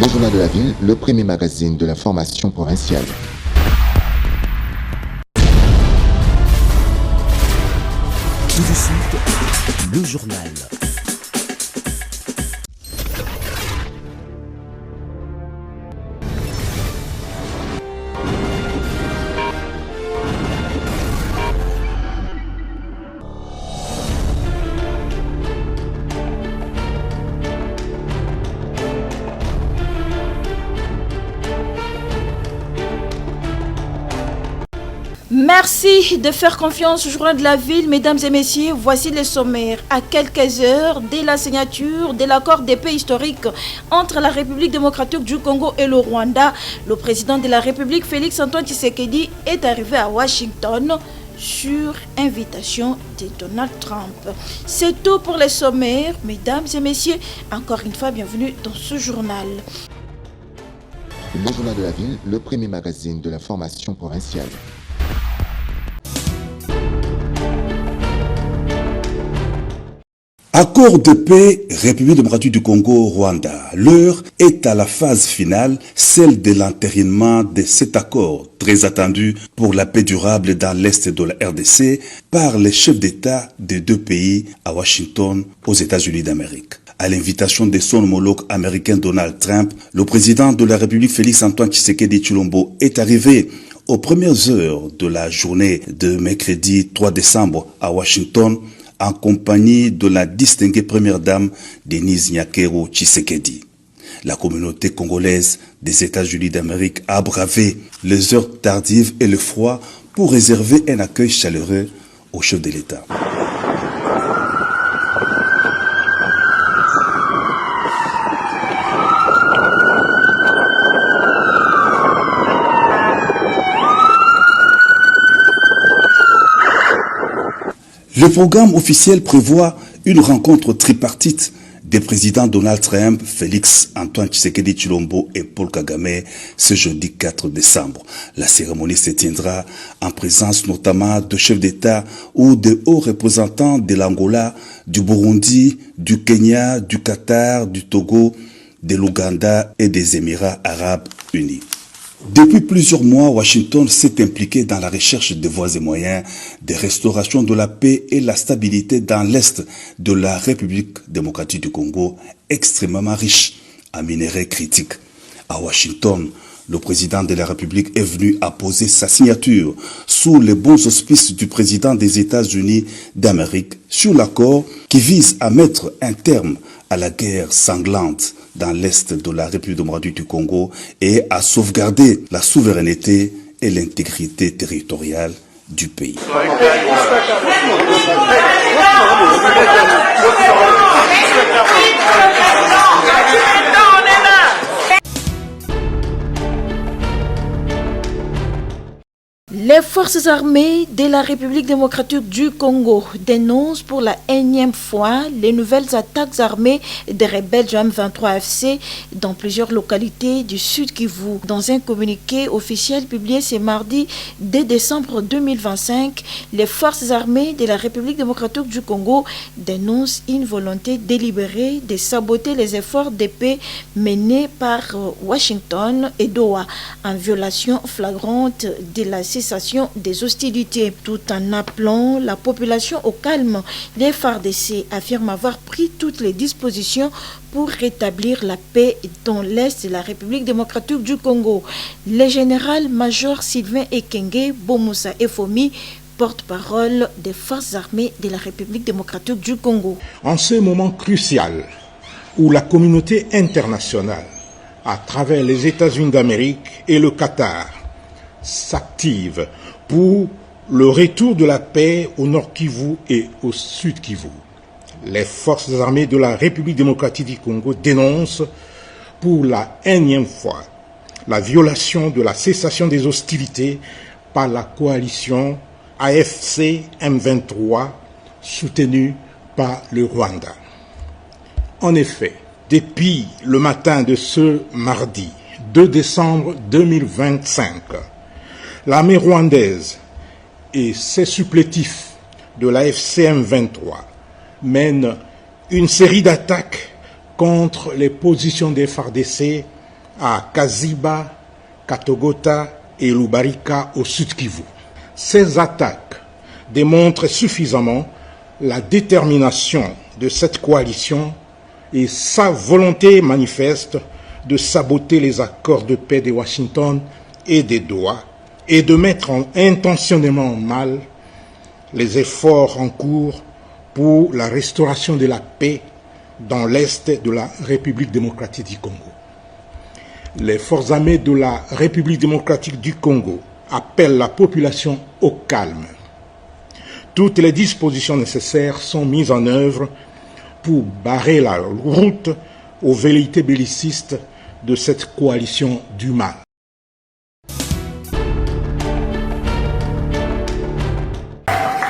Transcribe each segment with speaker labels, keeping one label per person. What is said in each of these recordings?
Speaker 1: Le Journal de la Ville, le premier magazine de l'information provinciale.
Speaker 2: Tout de suite, le journal.
Speaker 3: Merci de faire confiance au Journal de la Ville, mesdames et messieurs. Voici les sommaires. À quelques heures dès la signature de l'accord de paix historique entre la République démocratique du Congo et le Rwanda, le président de la République, Félix Antoine Tshisekedi, est arrivé à Washington sur invitation de Donald Trump. C'est tout pour les sommaires, mesdames et messieurs. Encore une fois, bienvenue dans ce journal.
Speaker 1: Le Journal de la Ville, le premier magazine de l'information provinciale.
Speaker 4: Accord de paix, République démocratique du Congo, Rwanda. L'heure est à la phase finale, celle de l'entérinement de cet accord, très attendu pour la paix durable dans l'Est de la RDC, par les chefs d'État des deux pays à Washington, aux États-Unis d'Amérique. À l'invitation de son homologue américain Donald Trump, le président de la République Félix Antoine Tshisekedi Tshilombo est arrivé aux premières heures de la journée de mercredi 3 décembre à Washington, en compagnie de la distinguée première dame Denise Nyakero Tshisekedi. La communauté congolaise des États-Unis d'Amérique a bravé les heures tardives et le froid pour réserver un accueil chaleureux au chef de l'État. Le programme officiel prévoit une rencontre tripartite des présidents Donald Trump, Félix Antoine Tshisekedi Tshilombo et Paul Kagame ce jeudi 4 décembre. La cérémonie se tiendra en présence notamment de chefs d'État ou de hauts représentants de l'Angola, du Burundi, du Kenya, du Qatar, du Togo, de l'Ouganda et des Émirats arabes unis. Depuis plusieurs mois, Washington s'est impliqué dans la recherche de voies et moyens de restauration de la paix et la stabilité dans l'Est de la République démocratique du Congo, extrêmement riche en minerais critiques. À Washington, le président de la République est venu apposer sa signature sous les bons auspices du président des États-Unis d'Amérique sur l'accord qui vise à mettre un terme à la guerre sanglante dans l'Est de la République démocratique du Congo et à sauvegarder la souveraineté et l'intégrité territoriale du pays.
Speaker 3: Les forces armées de la République démocratique du Congo dénoncent pour la énième fois les nouvelles attaques armées des rebelles du M23 FC dans plusieurs localités du Sud Kivu. Dans un communiqué officiel publié ce mardi 2 décembre 2025, les forces armées de la République démocratique du Congo dénoncent une volonté délibérée de saboter les efforts de paix menés par Washington et Doha en violation flagrante de la cessation des hostilités, tout en appelant la population au calme. Les FARDC affirment avoir pris toutes les dispositions pour rétablir la paix dans l'Est de la République démocratique du Congo. Le général-major Sylvain Ekenge Bomoussa Efomi, porte-parole des forces armées de la République démocratique du Congo.
Speaker 5: En ce moment crucial où la communauté internationale, à travers les États-Unis d'Amérique et le Qatar, s'active pour le retour de la paix au Nord Kivu et au Sud Kivu. Les forces armées de la République démocratique du Congo dénoncent pour la énième fois la violation de la cessation des hostilités par la coalition AFC M23 soutenue par le Rwanda. En effet, depuis le matin de ce mardi 2 décembre 2025, l'armée rwandaise et ses supplétifs de la FCM 23 mènent une série d'attaques contre les positions des FARDC à Kaziba, Katogota et Lubarika au Sud Kivu. Ces attaques démontrent suffisamment la détermination de cette coalition et sa volonté manifeste de saboter les accords de paix de Washington et de Doha et de mettre intentionnellement en mal les efforts en cours pour la restauration de la paix dans l'est de la République démocratique du Congo. Les forces armées de la République démocratique du Congo appellent la population au calme. Toutes les dispositions nécessaires sont mises en œuvre pour barrer la route aux velléités bellicistes de cette coalition du mal.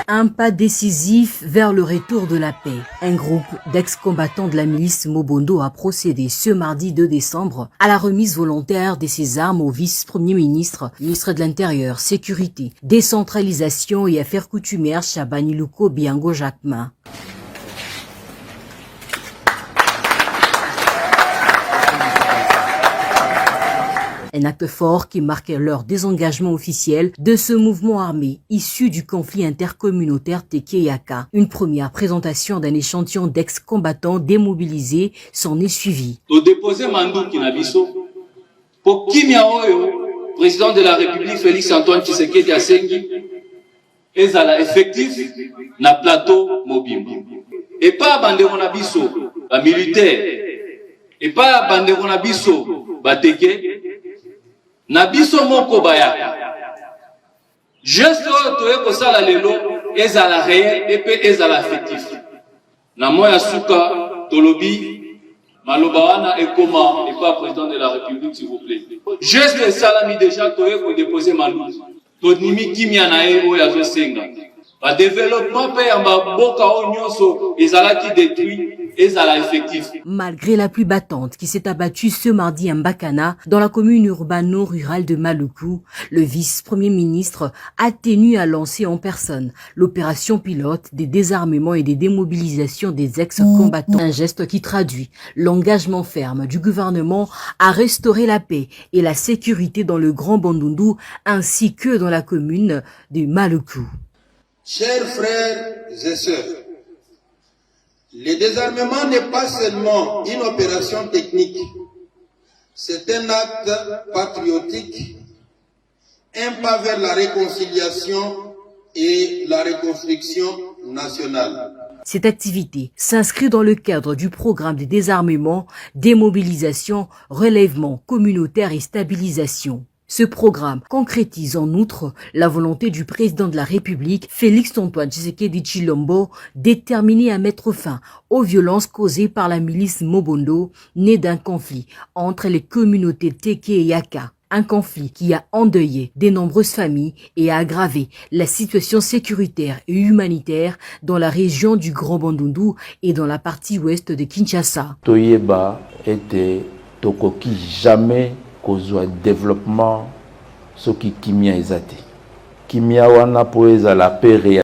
Speaker 6: Un pas décisif vers le retour de la paix. Un groupe d'ex-combattants de la milice Mobondo a procédé ce mardi 2 décembre à la remise volontaire de ses armes au vice-premier ministre, ministre de l'Intérieur, Sécurité, Décentralisation et Affaires coutumières Chabaniluko Biango Jacquemin. Un acte fort qui marquait leur désengagement officiel de ce mouvement armé issu du conflit intercommunautaire Teke-Yaka. Une première présentation d'un échantillon d'ex-combattants démobilisés s'en est suivie.
Speaker 7: Pour Kimia Oyo, président de la République Félix Antoine Tshisekedi Asengi, ezala effectif na plateau Mobimba. Et pas bandeko na biso ba militaire, et pas bandeko na biso ba teke. Na biso moko bayaka. Geste oyo toye kosala lelo ezala réel et pe ezala affectif. Na moya suka tolobi maloba wana ekoma et pas président de la République s'il vous plaît. Geste salami déjà toye ko déposer mandu. Tonimi kimia na e oyo azosenga. Ba développement pe yamba boka o nyonso ezala ki détruit.
Speaker 6: Malgré la pluie battante qui s'est abattue ce mardi à Mbakana, dans la commune urbano-rurale de Maluku, le vice-premier ministre a tenu à lancer en personne l'opération pilote des désarmements et des démobilisations des ex-combattants. Un geste qui traduit l'engagement ferme du gouvernement à restaurer la paix et la sécurité dans le Grand Bandundu ainsi que dans la commune de Maluku.
Speaker 8: Chers frères et sœurs, le désarmement n'est pas seulement une opération technique, c'est un acte patriotique, un pas vers la réconciliation et la reconstruction nationale.
Speaker 6: Cette activité s'inscrit dans le cadre du programme de désarmement, démobilisation, relèvement communautaire et stabilisation. Ce programme concrétise en outre la volonté du président de la République, Félix Antoine Tshisekedi Tshilombo, déterminé à mettre fin aux violences causées par la milice Mobondo, née d'un conflit entre les communautés Teke et Yaka. Un conflit qui a endeuillé de nombreuses familles et a aggravé la situation sécuritaire et humanitaire dans la région du Grand Bandundu et dans la partie ouest de Kinshasa.
Speaker 9: Toyeba était tokoki jamais kozwa développement soki kimia ezate. Kimia wana po ezala paix réelle.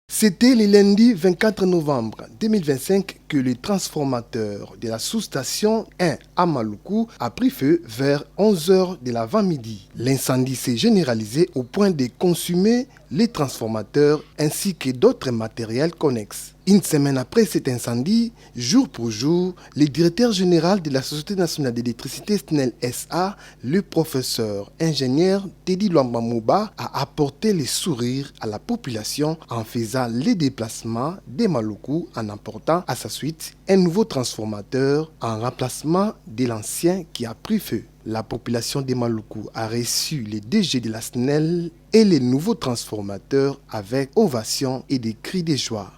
Speaker 10: C'était le lundi 24 novembre 2025 que le transformateur de la sous-station 1 à Maluku a pris feu vers 11h de l'avant-midi. L'incendie s'est généralisé au point de consumer les transformateurs ainsi que d'autres matériels connexes. Une semaine après cet incendie, jour pour jour, le directeur général de la Société nationale d'électricité SNEL SA, le professeur ingénieur Teddy Lwamba Mouba, a apporté le sourire à la population en faisant les déplacements des Maluku en apportant à sa suite un nouveau transformateur en remplacement de l'ancien qui a pris feu. La population des Maluku a reçu les DG de la SNEL et les nouveaux transformateurs avec ovation et des cris de joie.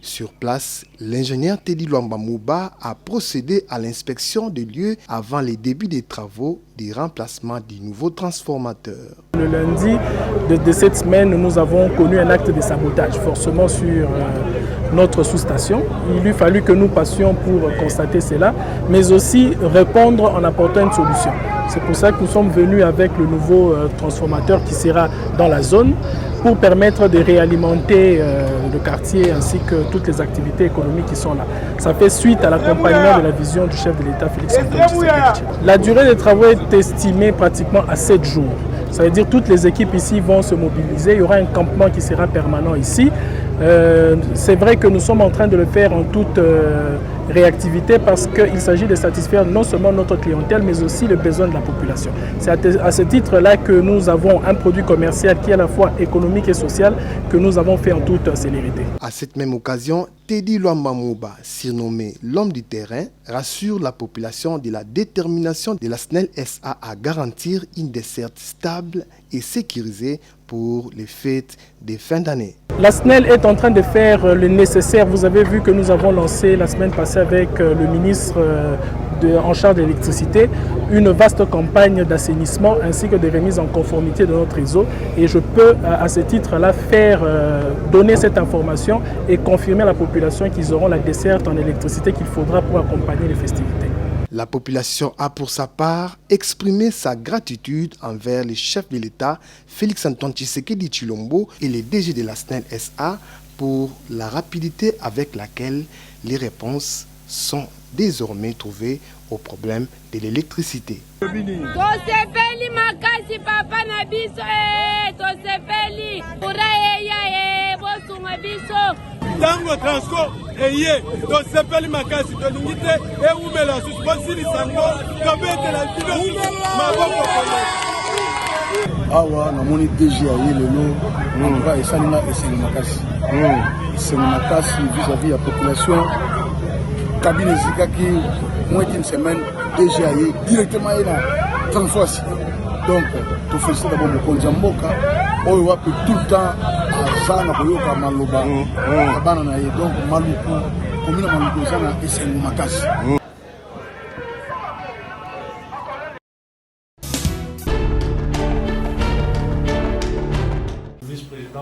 Speaker 10: Sur place, l'ingénieur Teddy Lwamba Mouba a procédé à l'inspection des lieux avant le début des travaux de remplacement du nouveau transformateur.
Speaker 11: Le lundi de cette semaine, nous avons connu un acte de sabotage, forcément sur notre sous-station. Il lui fallut que nous passions pour constater cela, mais aussi répondre en apportant une solution. C'est pour ça que nous sommes venus avec le nouveau transformateur qui sera dans la zone pour permettre de réalimenter le quartier ainsi que toutes les activités économiques qui sont là. Ça fait suite à l'accompagnement de la vision du chef de l'État Félix Antoine Tshisekedi. La durée des travaux est estimée pratiquement à 7 jours. Ça veut dire que toutes les équipes ici vont se mobiliser. Il y aura un campement qui sera permanent ici. C'est vrai que nous sommes en train de le faire en toute réactivité parce qu'il s'agit de satisfaire non seulement notre clientèle mais aussi les besoins de la population. C'est à ce titre-là que nous avons un produit commercial qui est à la fois économique et social que nous avons fait en toute célérité.
Speaker 10: À cette même occasion, Teddy Luamba Mouba, surnommé l'homme du terrain, rassure la population de la détermination de la SNEL SA à garantir une desserte stable et sécurisée pour les fêtes de fin d'année.
Speaker 11: La SNEL est en train de faire le nécessaire. Vous avez vu que nous avons lancé la semaine passée avec le ministre en charge de l'électricité une vaste campagne d'assainissement ainsi que de remise en conformité de notre réseau. Et je peux à ce titre-là donner cette information et confirmer à la population qu'ils auront la desserte en électricité qu'il faudra pour accompagner les festivités.
Speaker 10: La population a pour sa part exprimé sa gratitude envers les chefs de l'État Félix Antoine Tshisekedi Tshilombo et les DG de la SNEL SA pour la rapidité avec laquelle les réponses sont désormais trouvées au problème de l'électricité.
Speaker 12: Tango transport eye to sepeli makasi to lingite e umela suspension sango to bete la video maboko
Speaker 13: awa namoni DG aye lelo on va esalina esengo makasi vis-à-vis la population cabine zikaki moins d'une semaine DG aye directement na transport. Donc to félicite d'abord le konjamboka oyo wapi tout le temps azana koyoka maloba bana na ye donc maluku komina maluku zana esengo makasi.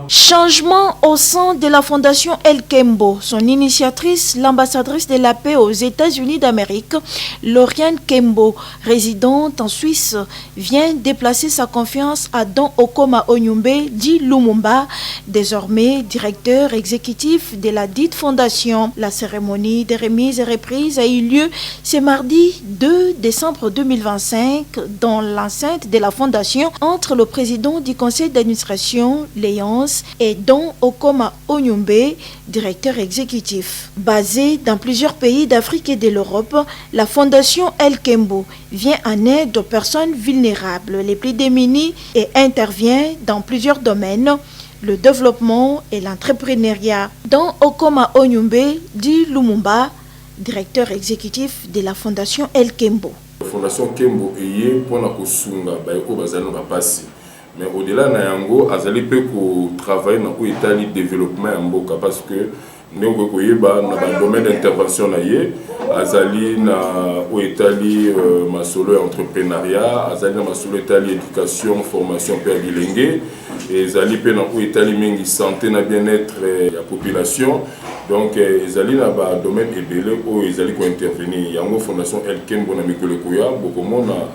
Speaker 3: Changement au sein de la fondation El Kembo. Son initiatrice, l'ambassadrice de la paix aux États-Unis d'Amérique, Lauriane Kembo, résidente en Suisse, vient déplacer sa confiance à Don Okoma Onyumbe dit Lumumba, désormais directeur exécutif de la dite fondation. La cérémonie de remise et reprise a eu lieu ce mardi 2 décembre 2025 dans l'enceinte de la fondation entre le président du conseil d'administration, Léonce, et Don Okoma Onyumbe, directeur exécutif. Basée dans plusieurs pays d'Afrique et de l'Europe, la fondation El Kembo vient en aide aux personnes vulnérables, les plus démunies et intervient dans plusieurs domaines, le développement et l'entrepreneuriat. Don Okoma Onyumbe dit Lumumba, directeur exécutif de la fondation El Kembo.
Speaker 14: La fondation Kembo est pour la kosunga baiko bazano bapasi. Mais au-delà na yango azali pe ko travailler na ko etali développement ya mboka parce que ndeko koyeba na ba domaine d'intervention na ye azali na o etali masolo entrepreneuriat azali na masolo etali éducation formation pe bilenge et azali pe na ko etali mingi santé na bien-être ya population donc ezali na ba domaine ebele o ezali ko intervenir yango fondation El Kembo na mikolo koya bokomona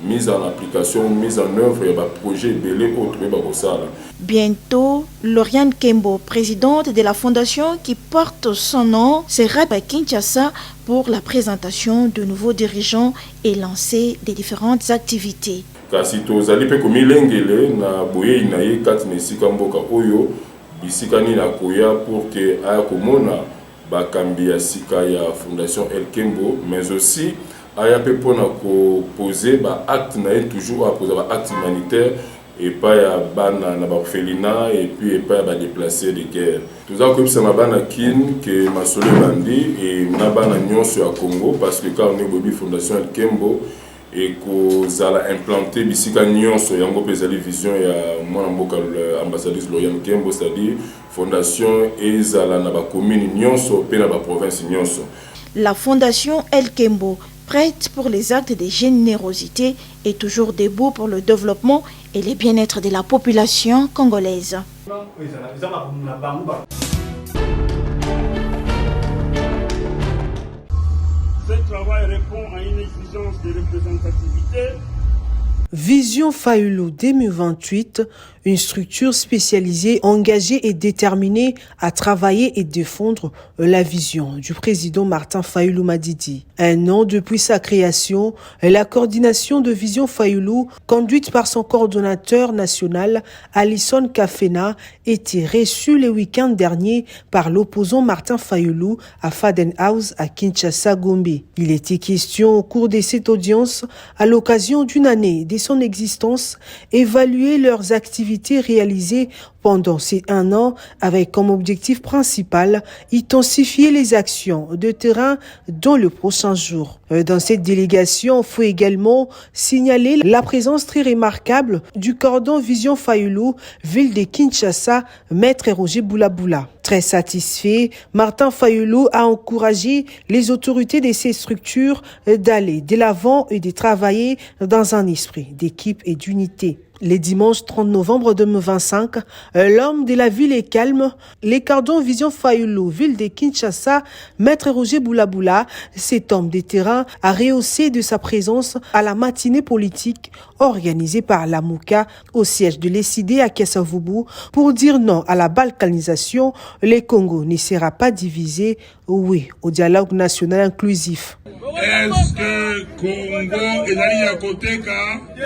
Speaker 14: mise en application, mise en œuvre et projet belé autre bakosala.
Speaker 3: Bientôt, Lauriane Kembo, présidente de la fondation qui porte son nom, sera à Kinshasa pour la présentation de nouveaux dirigeants et lancer des différentes activités.
Speaker 14: Kasi tozali pe komi lengele na boye inaye kati mesika mboka oyo bisikani na koya pour que aya komona bakambi ya sika ya fondation El Kembo mais aussi aya pe pona ko poser ba acte na toujours à poser ba acte humanitaire et pas ya bana na ba orphelinat et puis pas ba déplacés de guerre. Tout ça comme ça ma bana kin que masolo bandi et na bana nyonso ya Congo parce que quand on est bobi fondation El Kembo et ko zala implanter bisika nyonso yango pezali vision ya mwana mboka ambassadrice Lauriane Kembo, c'est-à-dire fondation et zala na ba commune nyonso pe na ba province nyonso.
Speaker 3: La fondation El Kembo, prête pour les actes de générosité, est toujours debout pour le développement et le bien-être de la population congolaise.
Speaker 12: Ce travail répond à une exigence de représentativité
Speaker 15: Vision Fayulu 2028, une structure spécialisée, engagée et déterminée à travailler et défendre la vision du président Martin Fayulu Madidi. Un an depuis sa création, la coordination de Vision Fayulu, conduite par son coordonnateur national, Alison Kafena, était reçue le week-end dernier par l'opposant Martin Fayulu à Faden House à Kinshasa, Gombe. Il était question au cours de cette audience, à l'occasion d'une année de son existence, évaluer leurs activités réalisées pendant ces 1 an avec comme objectif principal intensifier les actions de terrain dans le prochain jour. Dans cette délégation, il faut également signaler la présence très remarquable du cordon Vision Fayulu, ville de Kinshasa, maître Roger Boulaboula. Très satisfait, Martin Fayulu a encouragé les autorités de ces structures d'aller de l'avant et de travailler dans un esprit d'équipe et d'unité. Le dimanche 30 novembre 2025, l'homme de la ville est calme. Les cordons Vision Fayulu, ville de Kinshasa, maître Roger Boulaboula, cet homme de terrain, a rehaussé de sa présence à la matinée politique organisée par la Mouka au siège de l'ECD à Kiasavubu pour dire non à la balkanisation. Le Congo ne sera pas divisé, oui, au dialogue national inclusif.
Speaker 12: Est-ce que Congo est allé à côté quand?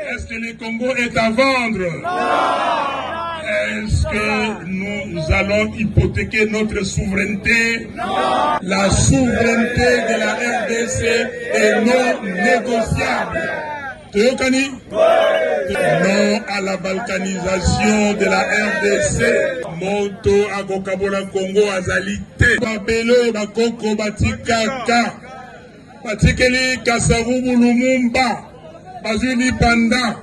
Speaker 12: Est-ce que le Congo est à vendre? Est-ce que nous allons hypothéquer notre souveraineté? La souveraineté de la RDC est non négociable. Toyokani? Non à la balkanisation de la RDC. Moto akokabola Congo azalité. Babelo bakoko batikaka. Batikeli Kasavubu Lumumba. Bazuni panda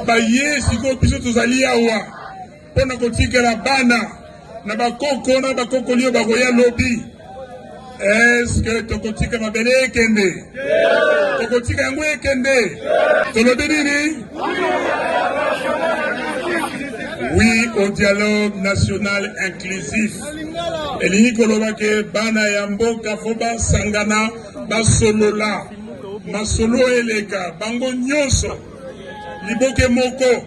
Speaker 12: baye siko biso tozali awa pona kotikela bana na bakoko lio bakoya lobi. Est-ce que tokotika mabele ekende? Tokotika yango ekende? Tolobi nini? Oui au dialogue national inclusif. Elingi koloba ke bana ya mboka fo basangana basolola. Masolo eleka bango nyonso liboke moko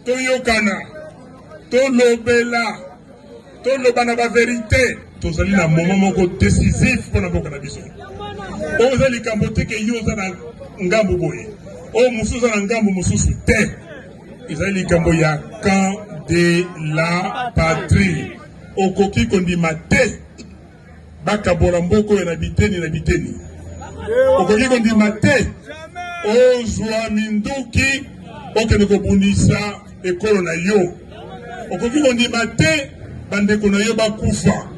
Speaker 12: toyokana tolobela tolobana ba vérité tozali na moment moko décisif pona boka na biso oza likambo te ke yo za na ngambo boye o mususu na ngambo mususu te ezali likambo ya camp de la patrie okoki kondima te bakabola mboko ya na biteni okoki kondima te ozwa minduki okende kobundisa ekolo na yo okoki kondima te bandeko na yo bakufa.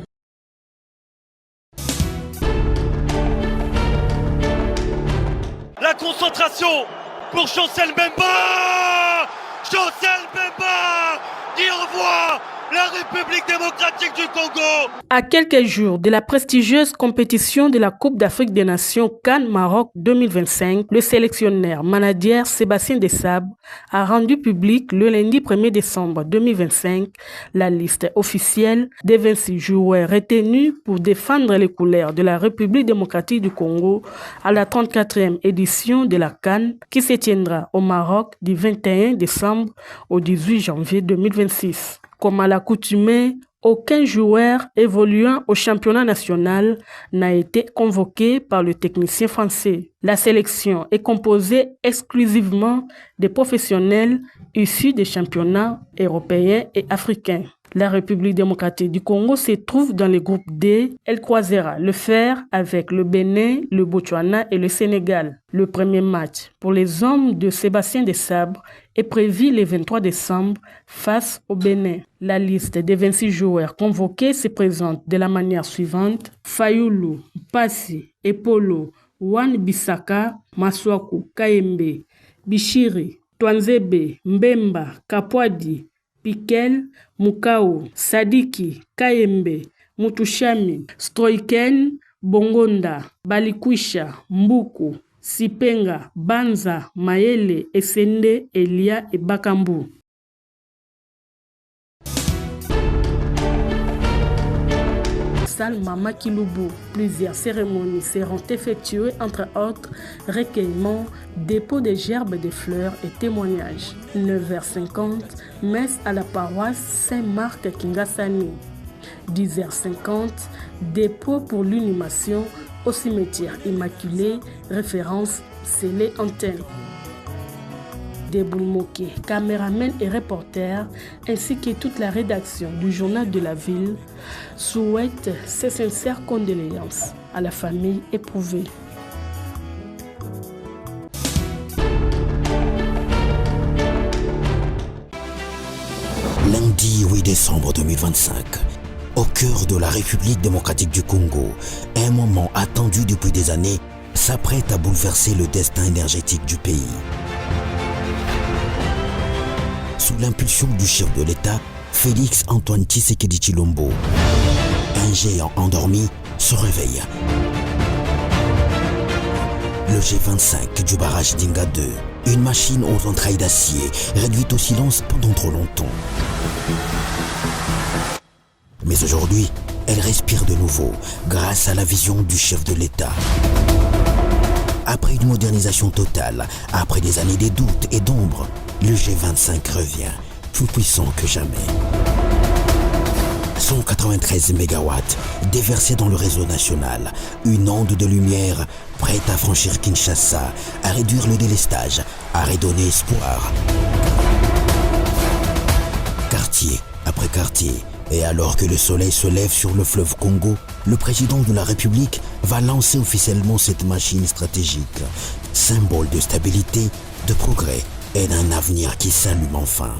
Speaker 16: La concentration pour Chancel Mbemba. Chancel Mbemba qui envoie la République démocratique du Congo.
Speaker 17: À quelques jours de la prestigieuse compétition de la Coupe d'Afrique des Nations CAN Maroc 2025, le sélectionneur manager Sébastien Desabre a rendu public le lundi 1er décembre 2025 la liste officielle des 26 joueurs retenus pour défendre les couleurs de la République démocratique du Congo à la 34e édition de la CAN qui se tiendra au Maroc du 21 décembre au 18 janvier 2026. Comme à l'accoutumée, aucun joueur évoluant au championnat national n'a été convoqué par le technicien français. La sélection est composée exclusivement de professionnels issus des championnats européens et africains. La République démocratique du Congo se trouve dans le groupe D. Elle croisera le fer avec le Bénin, le Botswana et le Sénégal. Le premier match pour les hommes de Sébastien Desabre est prévu le 23 décembre face au Bénin. La liste des 26 joueurs convoqués se présente de la manière suivante. Fayulu, Mpasi, Epolo, Wan Bissaka, Maswaku, Kayembe, Bishiri, Twanzebe, Mbemba, Kapwadi, Pikel, Mukao, Sadiki, Kayembe, Mutushami, Stroiken, Bongonda, Balikwisha, Mbuku, Sipenga, Banza, Mayele, Esende, Elia et Bakambu. salle Mama Kilubu. Plusieurs cérémonies seront effectuées, entre autres recueillement, dépôt de gerbes de fleurs et témoignages. 9h50, messe à la paroisse Saint-Marc Kingasani. 10h50, dépôt pour l'inhumation au cimetière Immaculé, référence scellée antenne. Deboulmoké, caméraman et reporter, ainsi que toute la rédaction du journal de la ville, souhaitent ses sincères condoléances à la famille éprouvée.
Speaker 2: Lundi 8 décembre 2025, au cœur de la République démocratique du Congo, un moment attendu depuis des années s'apprête à bouleverser le destin énergétique du pays. Sous l'impulsion du chef de l'État, Félix Antoine Tshisekedi Tshilombo, un géant endormi se réveille. Le G25 du barrage d'Inga 2, une machine aux entrailles d'acier, réduite au silence pendant trop longtemps. Mais aujourd'hui, elle respire de nouveau grâce à la vision du chef de l'État. Après une modernisation totale, après des années de doutes et d'ombre, le G25 revient, plus puissant que jamais. 193 MW déversés dans le réseau national, une onde de lumière prête à franchir Kinshasa, à réduire le délestage, à redonner espoir. Quartier après quartier, et alors que le soleil se lève sur le fleuve Congo, le président de la République va lancer officiellement cette machine stratégique, symbole de stabilité, de progrès et d'un avenir qui s'allume enfin.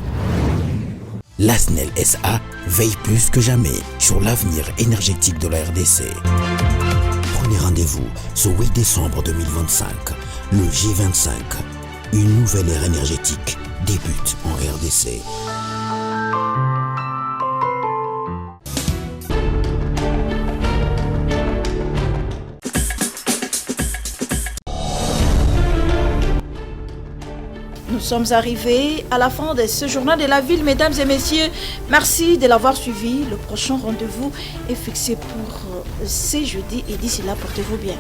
Speaker 2: La SNEL SA veille plus que jamais sur l'avenir énergétique de la RDC. Prenez rendez-vous ce 8 décembre 2025. Le G25, une nouvelle ère énergétique débute en RDC.
Speaker 3: Nous sommes arrivés à la fin de ce journal de la ville, mesdames et messieurs. Merci de l'avoir suivi. Le prochain rendez-vous est fixé pour ce jeudi et d'ici là, portez-vous bien.